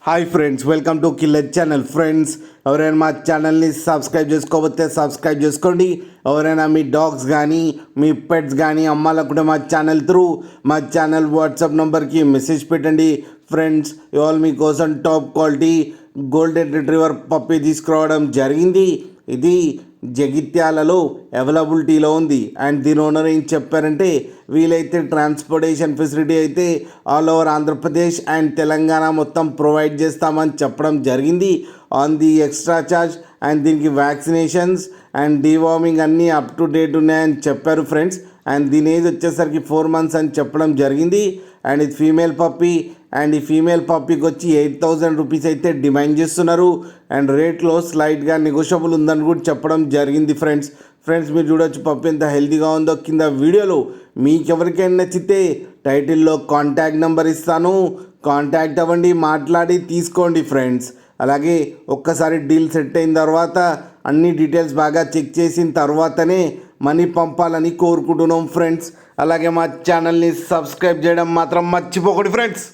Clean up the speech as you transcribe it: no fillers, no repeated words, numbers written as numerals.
Hi friends, welcome to killer channel. Friends, ఎవరైనా మా ఛానల్ని సబ్స్క్రైబ్ చేసుకోకపోతే సబ్స్క్రైబ్ చేసుకోండి. ఎవరైనా మీ డాగ్స్ కానీ మీ పెట్స్ కానీ అమ్మాలనుకుంటే మా ఛానల్ వాట్సాప్ నెంబర్కి మెసేజ్ పెట్టండి. ఫ్రెండ్స్, ఇవాళ మీకోసం top quality golden retriever puppy తీసుకురావడం జరిగింది. ఇది జగిత్యాలలో అవైలబిలిటీలో ఉంది. అండ్ దీని ఓనర్ ఏం చెప్పారంటే, వీలైతే ట్రాన్స్పోర్టేషన్ ఫెసిలిటీ అయితే all over Andhra Pradesh and Telangana మొత్తం ప్రొవైడ్ చేస్తామని చెప్పడం జరిగింది on the extra charge. And దీనికి వ్యాక్సినేషన్స్ అండ్ డీవార్మింగ్ అన్నీ అప్ టు డేట్ ఉన్నాయని చెప్పారు ఫ్రెండ్స్. అండ్ దీని ఏజ్ వచ్చేసరికి 4 months అని చెప్పడం జరిగింది. అండ్ ఇది ఫీమేల్ పప్పీ. అండ్ ఈ ఫీమేల్ పప్పీకి వచ్చి 8,000 రూపీస్ అయితే డిమాండ్ చేస్తున్నారు. అండ్ రేట్లో స్లైట్గా నెగోషియబుల్ ఉందని కూడా చెప్పడం జరిగింది ఫ్రెండ్స్. మీరు చూడొచ్చు పప్పీ ఎంత హెల్తీగా ఉందో. కింద వీడియోలో మీకు ఎవరికైనా నచ్చితే టైటిల్లో కాంటాక్ట్ నెంబర్ ఇస్తాను, కాంటాక్ట్ అవ్వండి, మాట్లాడి తీసుకోండి ఫ్రెండ్స్. అలాగే ఒక్కసారి డీల్ సెట్ అయిన తర్వాత అన్ని డీటెయిల్స్ బాగా చెక్ చేసిన తర్వాతనే మనీ పంపాలని కోరుకుంటున్నాం ఫ్రెండ్స్. అలాగే మా ఛానల్ని సబ్స్క్రైబ్ చేయడం మాత్రం మర్చిపోకండి ఫ్రెండ్స్.